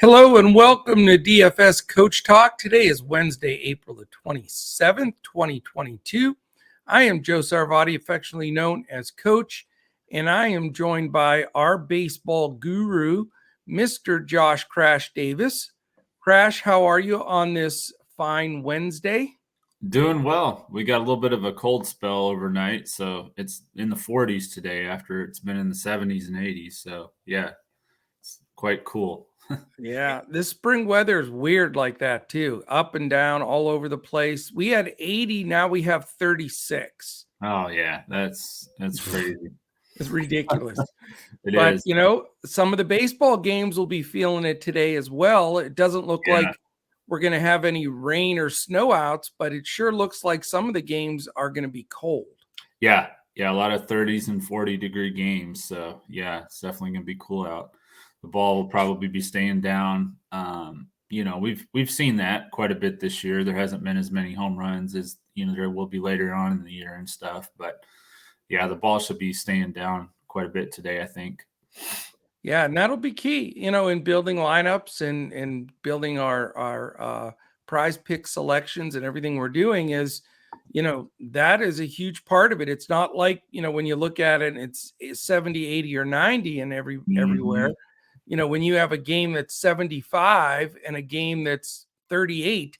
Hello and welcome to DFS Coach Talk. Today is Wednesday, April the 27th, 2022. I am Joe Sarvati, affectionately known as Coach, and I am joined by our baseball guru, Mr. Josh Crash Davis. Crash, how are you on this fine Wednesday? Doing well. We got a little bit of a cold spell overnight, so it's in the 40s today after it's been in the 70s and 80s. So, yeah, it's quite cool. Yeah, this spring weather is weird like that too. Up and down all over the place. We had 80, now we have 36. Oh, yeah, that's crazy. It's ridiculous. It But, is. some of the baseball games will be feeling it today as well. It doesn't look Yeah. like we're going to have any rain or snow outs, but it sure looks like some of the games are going to be cold. Yeah, a lot of 30s and 40-degree games. So, yeah, it's definitely going to be cool out. The ball will probably be staying down. We've seen that quite a bit this year. There hasn't been as many home runs as, there will be later on in the year and stuff. But, yeah, the ball should be staying down quite a bit today, I think. Yeah, and that'll be key, in building lineups and building our prize pick selections and everything we're doing is, that is a huge part of it. It's not like, when you look at it, it's 70, 80, or 90 and everywhere. When you have a game that's 75 and a game that's 38,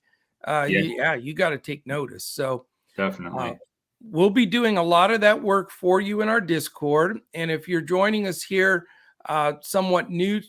you got to take notice. So Definitely. we'll be doing a lot of that work for you in our Discord. And if you're joining us here, somewhat new,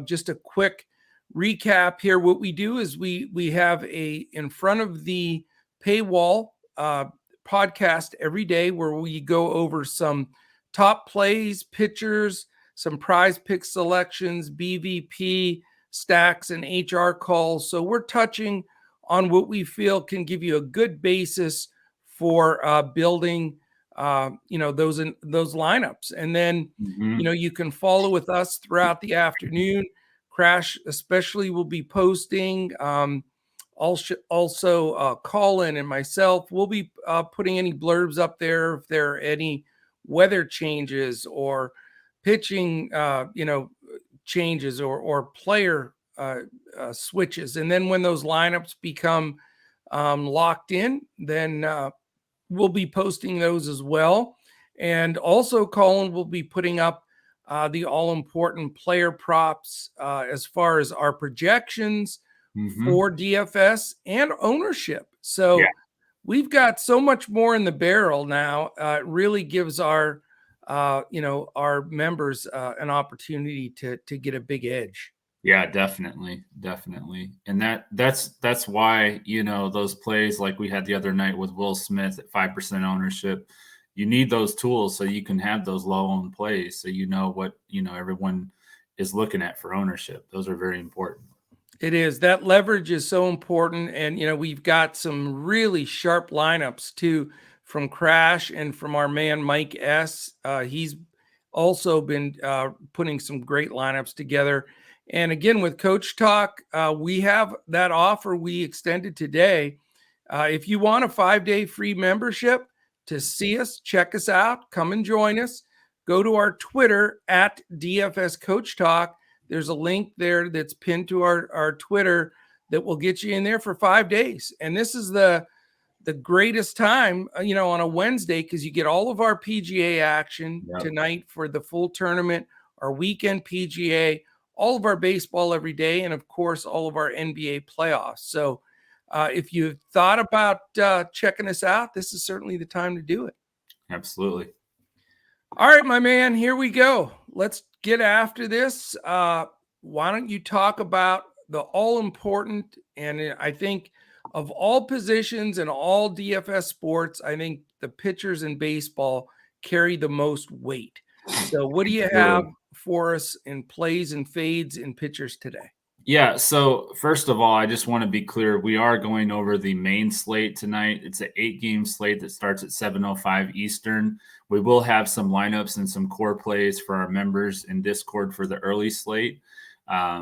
just a quick recap here. What we do is we have in front of the paywall podcast every day where we go over some top plays, pitchers, some prize pick selections, BVP stacks, and HR calls. So we're touching on what we feel can give you a good basis for building those lineups. And then you can follow with us throughout the afternoon. Crash especially will be posting. Also Colin and myself will be putting any blurbs up there if there are any weather changes or pitching changes or player switches. And then when those lineups become locked in, then we'll be posting those as well. And also Colin will be putting up the all-important player props as far as our projections for DFS and ownership. So we've got so much more in the barrel now. It really gives our members an opportunity to get a big edge. Yeah, definitely. And that's why, those plays like we had the other night with Will Smith at 5% ownership, you need those tools so you can have those low owned plays. So what, everyone is looking at for ownership. Those are very important. It is. That leverage is so important. And, we've got some really sharp lineups too from Crash and from our man, Mike S. He's also been putting some great lineups together. And again, with Coach Talk, we have that offer we extended today. If you want a 5-day free membership to see us, check us out, come and join us. Go to our Twitter at DFS Coach Talk. There's a link there that's pinned to our Twitter that will get you in there for 5 days. And this is the greatest time, on a Wednesday, because you get all of our PGA action tonight for the full tournament, our weekend PGA, all of our baseball every day, and of course, all of our NBA playoffs. So if you've thought about checking us out, this is certainly the time to do it. Absolutely. All right, my man, here we go. Let's get after this. Why don't you talk about the all-important, and I think of all positions and all DFS sports, I think the pitchers in baseball carry the most weight. So what do you have for us in plays and fades in pitchers today? Yeah, so first of all, I just want to be clear. We are going over the main slate tonight. It's an 8-game slate that starts at 7:05 Eastern. We will have some lineups and some core plays for our members in Discord for the early slate.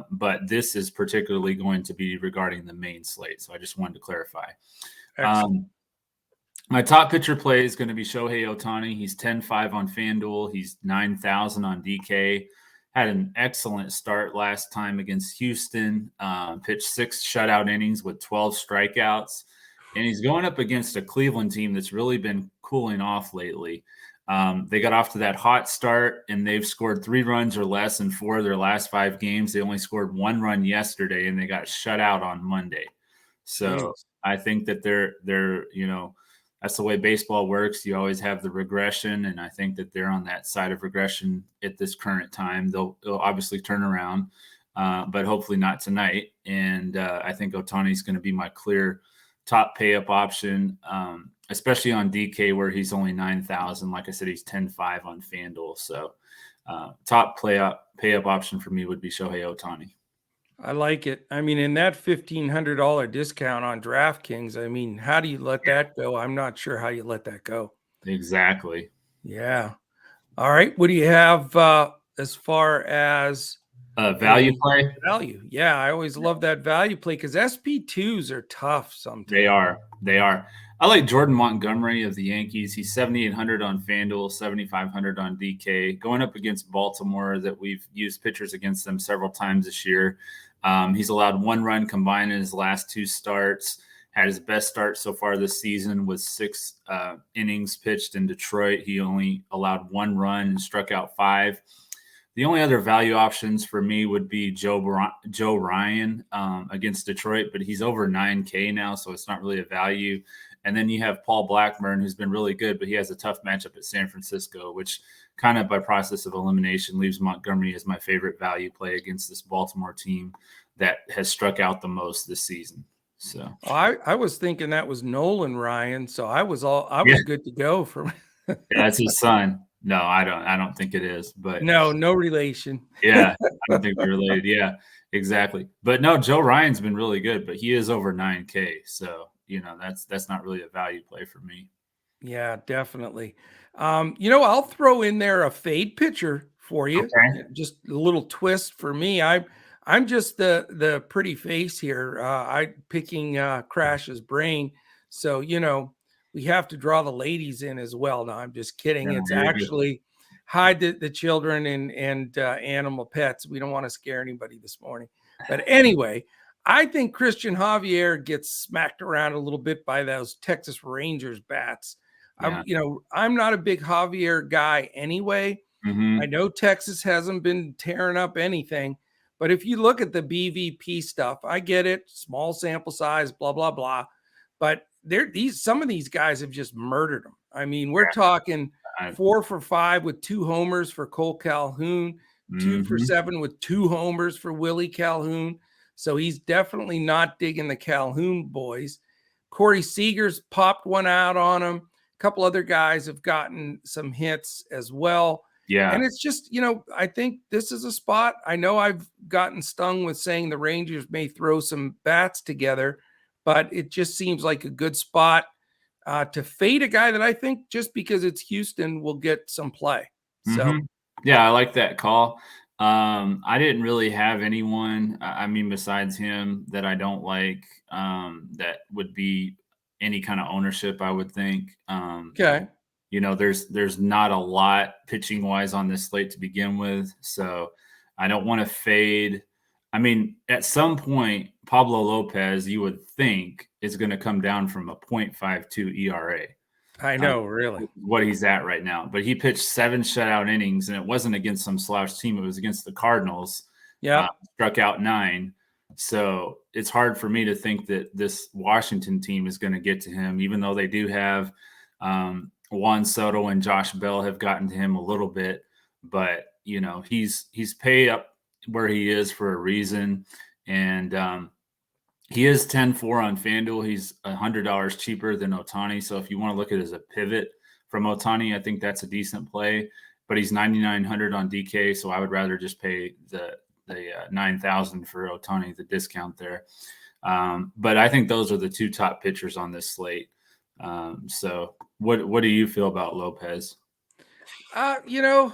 But this is particularly going to be regarding the main slate. So I just wanted to clarify. My top pitcher play is going to be Shohei Ohtani. He's 10-5 on FanDuel. He's 9,000 on DK. had an excellent start last time against Houston, pitched 6 shutout innings with 12 strikeouts. And he's going up against a Cleveland team that's really been cooling off lately. They got off to that hot start, and they've scored 3 runs or less in 4 of their last 5 games. They only scored 1 run yesterday, and they got shut out on Monday. So Jeez. I think that they're that's the way baseball works. You always have the regression, and I think that they're on that side of regression at this current time. They'll obviously turn around, but hopefully not tonight. And I think Ohtani's going to be my clear top pay up option, especially on DK where he's only 9,000. Like I said, he's 10.5 on FanDuel. So top pay up option for me would be Shohei Ohtani. I like it. I mean, in that $1,500 discount on DraftKings, I mean, how do you let that go? I'm not sure how you let that go. Exactly. Yeah. All right. What do you have as far as value play? Value. Yeah. I always love that value play because SP2s are tough sometimes. They are. I like Jordan Montgomery of the Yankees. He's 7,800 on FanDuel, 7,500 on DK. Going up against Baltimore, that we've used pitchers against them several times this year. He's allowed 1 run combined in his last 2 starts. Had his best start so far this season with 6 innings pitched in Detroit. He only allowed 1 run and struck out 5. The only other value options for me would be Joe Ryan against Detroit, but he's over 9K now, so it's not really a value. And then you have Paul Blackburn, who's been really good, but he has a tough matchup at San Francisco, which kind of by process of elimination leaves Montgomery as my favorite value play against this Baltimore team that has struck out the most this season. So I was thinking that was Nolan Ryan, so I was good to go for. Yeah, that's his son. No, I don't think it is, but no relation. Yeah, I don't think they're related. Yeah, exactly. But no, Joe Ryan's been really good, but he is over 9K. So, that's not really a value play for me. Yeah, definitely. I'll throw in there a fade pitcher for you. Okay. Just a little twist for me. I'm just the pretty face here. I picking Crash's brain. So, we have to draw the ladies in as well. No, I'm just kidding. Yeah, it's you're actually hide the children and animal pets. We don't want to scare anybody this morning. But anyway, I think Christian Javier gets smacked around a little bit by those Texas Rangers bats. Yeah. I'm not a big Javier guy anyway. Mm-hmm. I know Texas hasn't been tearing up anything, but if you look at the BVP stuff, I get it, small sample size, blah, blah, blah. But some of these guys have just murdered them. I mean, we're talking 4 for 5 with 2 homers for Cole Calhoun, 2 for 7 with 2 homers for Willie Calhoun. So he's definitely not digging the Calhoun boys. Corey Seager's popped one out on him. A couple other guys have gotten some hits as well. Yeah. And it's just, I think this is a spot. I know I've gotten stung with saying the Rangers may throw some bats together, but it just seems like a good spot to fade a guy that I think just because it's Houston will get some play. So, yeah, I like that call. I didn't really have anyone, besides him that I don't like, that would be any kind of ownership, I would think. Okay. There's not a lot pitching wise on this slate to begin with. So I don't want to fade. At some point, Pablo Lopez, you would think, is going to come down from a 0.52 ERA. I know, really. What he's at right now. But he pitched 7 shutout innings, and it wasn't against some slouch team. It was against the Cardinals. Yeah. Struck out 9. So it's hard for me to think that this Washington team is going to get to him, even though they do have Juan Soto and Josh Bell have gotten to him a little bit. But, he's paid up where he is for a reason. And he is 10-4 on FanDuel. He's $100 cheaper than Ohtani. So if you want to look at it as a pivot from Ohtani, I think that's a decent play. But he's 9,900 on DK, so I would rather just pay the 9,000 for Ohtani, the discount there. But I think those are the 2 top pitchers on this slate. So what do you feel about Lopez? You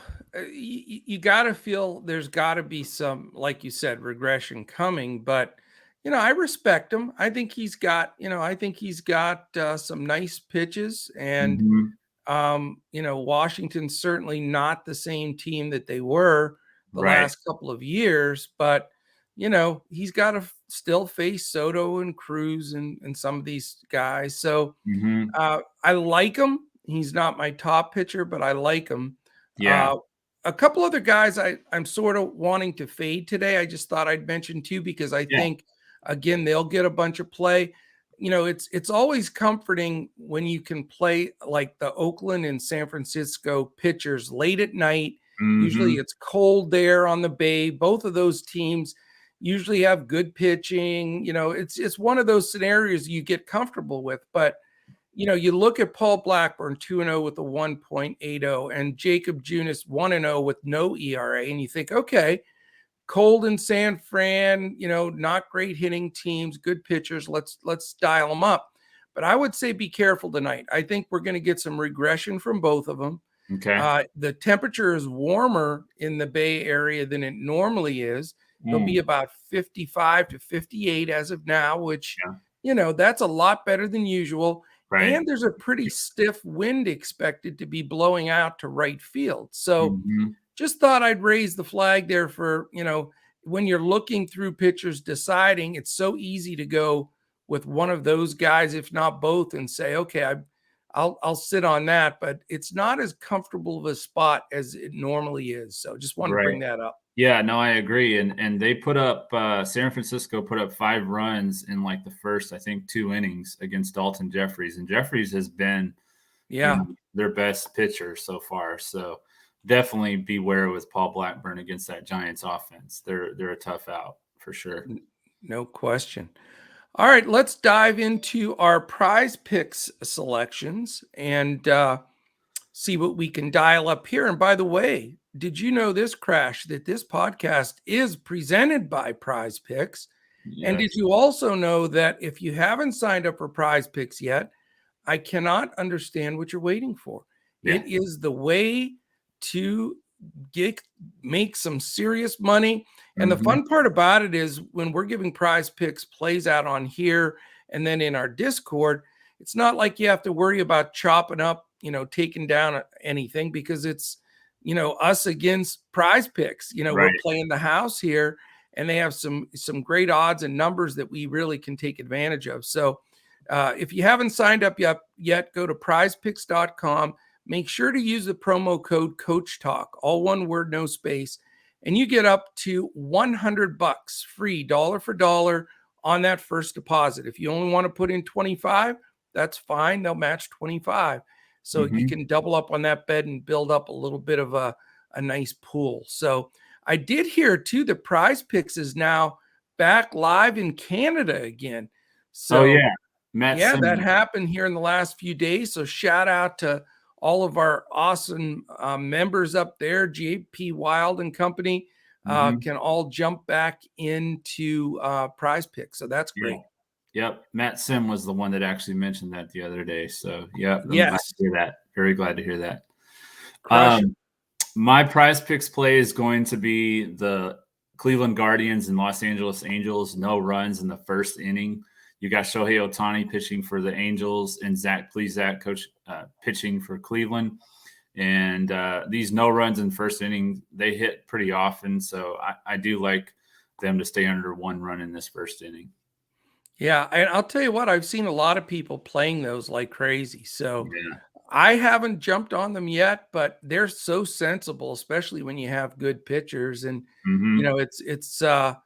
got to feel there's got to be some, like you said, regression coming, but I respect him. I think he's got some nice pitches, and Washington's certainly not the same team that they were the Right. last couple of years, but he's got to still face Soto and Cruz and some of these guys. So Mm-hmm. I like him. He's not my top pitcher, but I like him. Yeah. A couple other guys I'm sort of wanting to fade today. I just thought I'd mention too, because I Yeah. think, again, they'll get a bunch of play. It's always comforting when you can play like the Oakland and San Francisco pitchers late at night. Usually Mm-hmm. it's cold there on the Bay. Both of those teams usually have good pitching. It's one of those scenarios you get comfortable with. But you look at Paul Blackburn 2-0 with a 1.80 and Jacob Junis 1-0 with no ERA, and you think, okay, cold in San Fran, not great hitting teams, good pitchers. Let's dial them up. But I would say be careful tonight. I think we're going to get some regression from both of them. Okay. The temperature is warmer in the Bay Area than it normally is. It'll be about 55 to 58 as of now, which, that's a lot better than usual. Right. And there's a pretty stiff wind expected to be blowing out to right field. So Mm-hmm. just thought I'd raise the flag there for, when you're looking through pitchers deciding, it's so easy to go with one of those guys, if not both, and say, okay, I'll sit on that, but it's not as comfortable of a spot as it normally is. So just wanted to bring Right. that up. Yeah, no, I agree. And they put up San Francisco put up 5 runs in like the first, I think, 2 innings against Dalton Jeffries. And Jeffries has been, their best pitcher so far. So definitely beware with Paul Blackburn against that Giants offense. They're a tough out for sure. No question. All right, let's dive into our prize picks selections and see what we can dial up here. And by the way, did you know this, Crash, that this podcast is presented by Prize Picks? Yes. And did you also know that if you haven't signed up for Prize Picks yet, I cannot understand what you're waiting for. Yeah. It is the way to make some serious money. And the fun part about it is when we're giving Prize Picks plays out on here and then in our Discord, it's not like you have to worry about chopping up, taking down anything, because it's, us against Prize Picks. Right. We're playing the house here, and they have some great odds and numbers that we really can take advantage of. So if you haven't signed up yet, go to prizepicks.com. Make sure to use the promo code CoachTalk, all one word, no space, and you get up to $100 free, dollar for dollar on that first deposit. If you only want to put in 25, that's fine. They'll match 25. So you can double up on that bet and build up a little bit of a nice pool. So I did hear too, the Prize Picks is now back live in Canada again. So that happened here in the last few days. So shout out to all of our awesome members up there, JP Wild and company, can all jump back into Prize Picks. So that's great. Yep. Matt Sim was the one that actually mentioned that the other day. So I'm yes, glad to hear that. Very glad to hear that. Crush My Prize Picks play is going to be the Cleveland Guardians and Los Angeles Angels. No runs in the first inning. You got Shohei Ohtani pitching for the Angels and Zach Plesac coach pitching for Cleveland. And these no runs in first inning, they hit pretty often. So I do like them to stay under 1 run in this first inning. Yeah, and I'll tell you what, I've seen a lot of people playing those like crazy. So I haven't jumped on them yet, but they're so sensible, especially when you have good pitchers. And it's the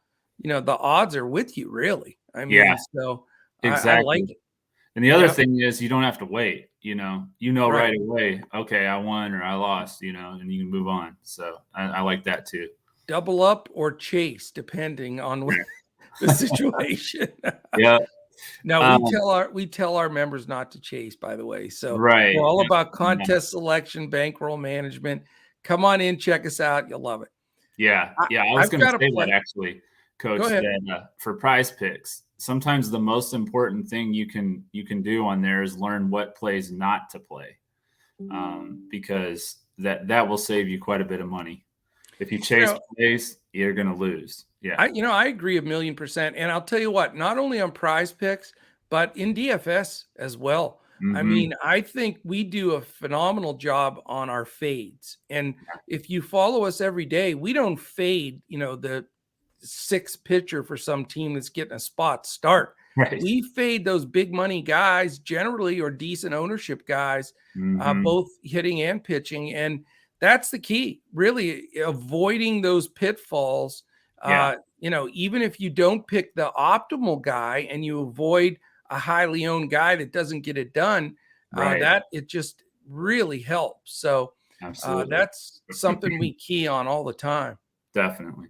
odds are with you, really. I mean, so exactly. I like it. And the other thing is you don't have to wait, right away, okay, I won or I lost, and you can move on. So I like that too. Double up or chase, depending on the situation. Yeah. No, we tell our members not to chase, by the way. So we're all about contest selection, bankroll management. Come on in, check us out. You'll love it. Yeah. I was going to say that actually, Coach, that for Prize Picks, sometimes the most important thing you can do on there is learn what plays not to play, because that will save you quite a bit of money. If you chase plays, you're going to lose. Yeah, I agree 1,000,000%. And I'll tell you what, not only on Prize Picks, but in DFS as well. I mean, I think we do a phenomenal job on our fades. And if you follow us every day, we don't fade, the sixth pitcher for some team that's getting a spot start. Right. We fade those big money guys generally, or decent ownership guys, both hitting and pitching. And that's the key, really avoiding those pitfalls. Even if you don't pick the optimal guy and you avoid a highly owned guy that doesn't get it done, that it just really helps. So that's something we key on all the time. Definitely.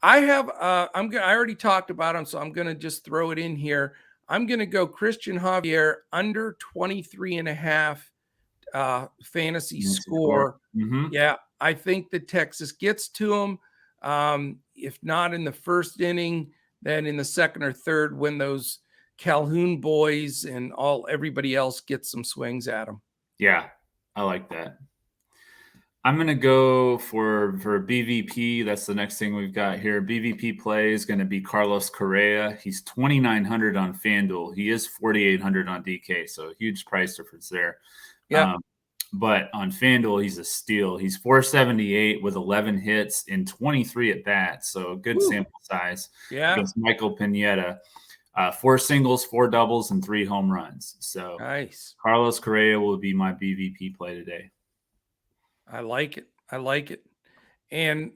I already talked about him, so I'm going to just throw it in here. I'm going to go Christian Javier under 23.5 fantasy score. Yeah, I think that Texas gets to him. If not in the first inning, then in the second or third, when those Calhoun boys and everybody else gets some swings at him. Yeah, I like that. I'm going to go for BVP. That's the next thing we've got here. BVP play is going to be Carlos Correa. He's 2,900 on FanDuel. He is 4,800 on DK, so a huge price difference there. Yeah. But on FanDuel, he's a steal. He's 478 with 11 hits in 23 at bats, so a good sample size against Michael Pineda. 4 singles, 4 doubles, and 3 home runs. So nice. Carlos Correa will be my BVP play today. I like it. And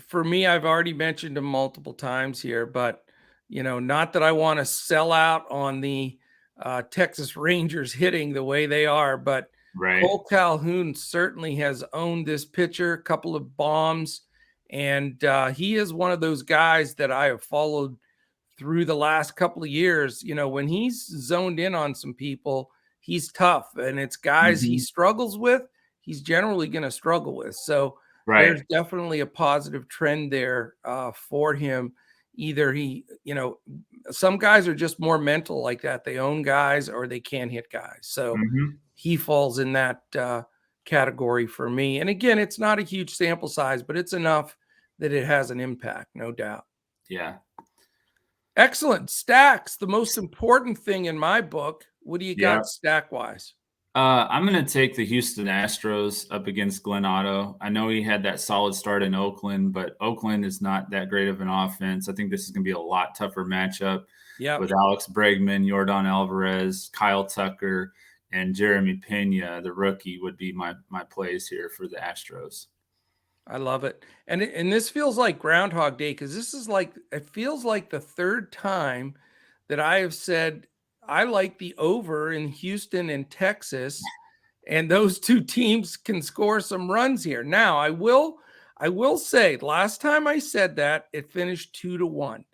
for me, I've already mentioned him multiple times here, but not that I want to sell out on the Texas Rangers hitting the way they are, but Cole Calhoun certainly has owned this pitcher, a couple of bombs, and he is one of those guys that I have followed through the last couple of years. When he's zoned in on some people, he's tough, and it's guys he struggles with, he's generally going to struggle with. So there's definitely a positive trend there for him. Either some guys are just more mental like that. They own guys or they can't hit guys. So he falls in that category for me. And again, it's not a huge sample size, but it's enough that it has an impact, no doubt. Yeah. Excellent. Stacks, the most important thing in my book. What do you got stack-wise? I'm going to take the Houston Astros up against Glenn Otto. I know he had that solid start in Oakland, but Oakland is not that great of an offense. I think this is going to be a lot tougher matchup with Alex Bregman, Yordan Alvarez, Kyle Tucker, and Jeremy Pena, the rookie, would be my plays here for the Astros. I love it. And this feels like Groundhog Day, because it feels like the third time that I have said I like the over in Houston and Texas, and those two teams can score some runs here. Now, I will say, last time I said that, it finished 2-1.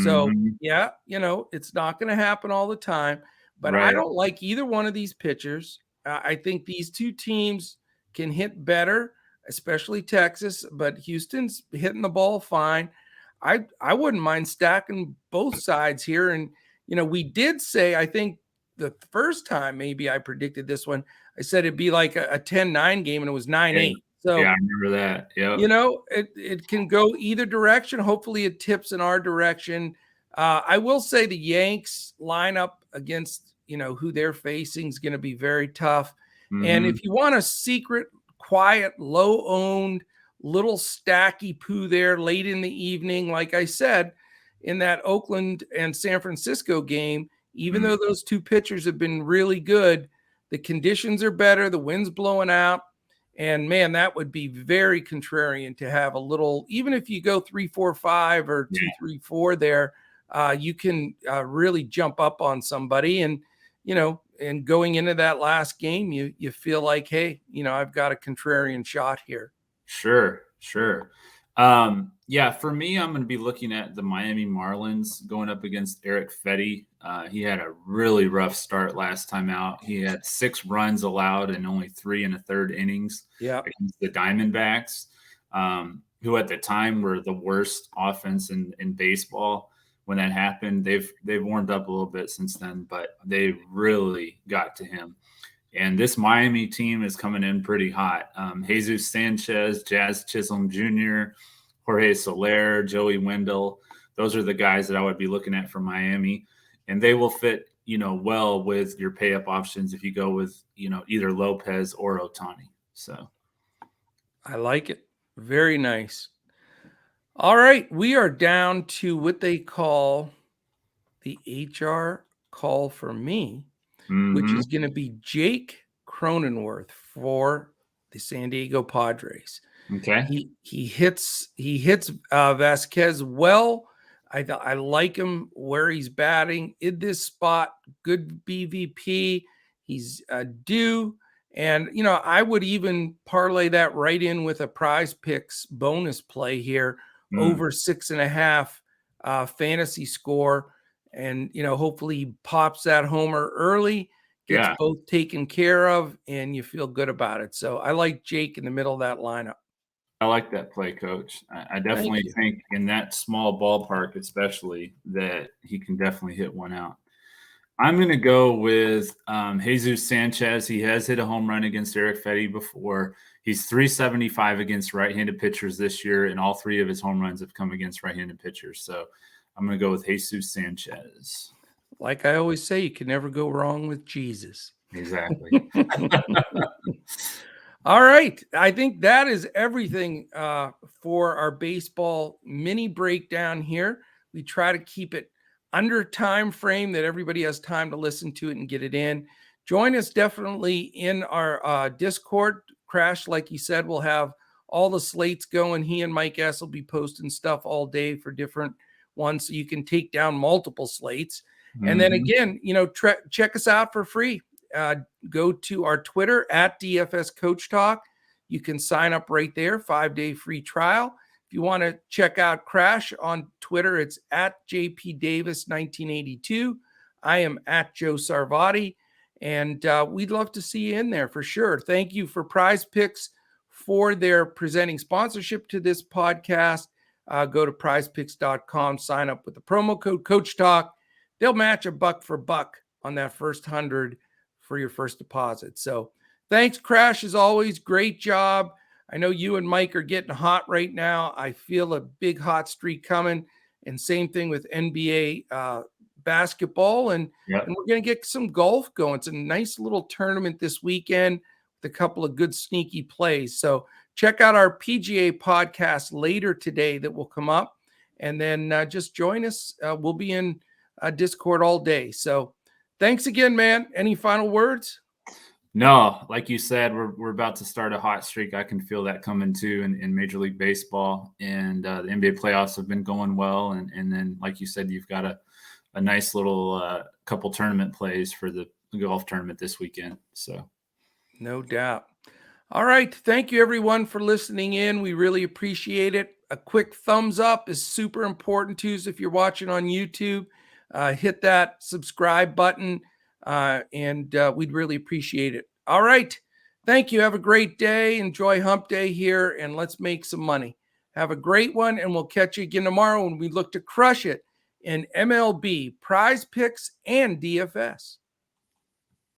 So, it's not going to happen all the time, but I don't like either one of these pitchers. I think these two teams can hit better, especially Texas, but Houston's hitting the ball fine. I wouldn't mind stacking both sides here. And, we did say, I think the first time maybe I predicted this one, I said it'd be like a 10-9 game, and it was 9-8. So I remember that. Yeah. It can go either direction. Hopefully it tips in our direction. I will say the Yanks lineup against, who they're facing is going to be very tough. And if you want a secret, quiet, low-owned, little stacky poo there late in the evening, like I said, in that Oakland and San Francisco game, even though those two pitchers have been really good, the conditions are better, the wind's blowing out, and man, that would be very contrarian to have a little, even if you go 3-4-5 or 2-3-4 there, you can really jump up on somebody. And, and going into that last game, you feel like, hey, I've got a contrarian shot here. Sure. For me, I'm going to be looking at the Miami Marlins going up against Eric Fetty. He had a really rough start last time out. He had 6 runs allowed in only 3 1/3 innings against the Diamondbacks, who at the time were the worst offense in baseball. When that happened, they've warmed up a little bit since then, but they really got to him. And this Miami team is coming in pretty hot. Jesus Sanchez, Jazz Chisholm Jr., Jorge Soler, Joey Wendell. Those are the guys that I would be looking at for Miami. And they will fit, well with your pay up options if you go with, either Lopez or Ohtani. So I like it. Very nice. All right. We are down to what they call the HR call for me, which is going to be Jake Cronenworth for the San Diego Padres. Okay. He hits Vasquez well. I like him where he's batting in this spot. Good BVP. He's due. And, I would even parlay that right in with a Prize Picks bonus play here over 6.5 fantasy score. And, hopefully he pops that homer early, gets both taken care of, and you feel good about it. So I like Jake in the middle of that lineup. I like that play, Coach. I definitely think in that small ballpark, especially, that he can definitely hit one out. I'm going to go with Jesus Sanchez. He has hit a home run against Eric Fetty before. He's 375 against right-handed pitchers this year, and all 3 of his home runs have come against right-handed pitchers. So I'm going to go with Jesus Sanchez. Like I always say, you can never go wrong with Jesus. Exactly. All right. I think that is everything for our baseball mini breakdown here. We try to keep it under time frame that everybody has time to listen to it and get it in. Join us definitely in our Discord. Crash, like you said, we'll have all the slates going. He and Mike S will be posting stuff all day for different ones, so you can take down multiple slates. And then again, check us out for free. Go to our Twitter at DFS Coach Talk. You can sign up right there, 5-day free trial. If you want to check out Crash on Twitter, it's at JP Davis 1982. I am at Joe Sarvati, and we'd love to see you in there for sure. Thank you for Prize Picks for their presenting sponsorship to this podcast. Go to prizepicks.com, sign up with the promo code Coach Talk. They'll match $1 for $1 on that first 100 for your first deposit. So thanks, Crash, as always. Great job. I know you and Mike are getting hot right now. I feel a big hot streak coming. And same thing with NBA basketball. And we're going to get some golf going. It's a nice little tournament this weekend with a couple of good sneaky plays. So check out our PGA podcast later today that will come up. And then just join us. We'll be in Discord all day. So thanks again, man. Any final words? No, like you said, we're about to start a hot streak. I can feel that coming too in Major League Baseball, and the NBA playoffs have been going well. And then, like you said, you've got a nice little couple tournament plays for the golf tournament this weekend. So, no doubt. All right. Thank you, everyone, for listening in. We really appreciate it. A quick thumbs up is super important too. So if you're watching on YouTube, hit that subscribe button. And we'd really appreciate it. All right. Thank you. Have a great day. Enjoy hump day here, and let's make some money. Have a great one, and we'll catch you again tomorrow when we look to crush it in MLB, Prize Picks, and DFS.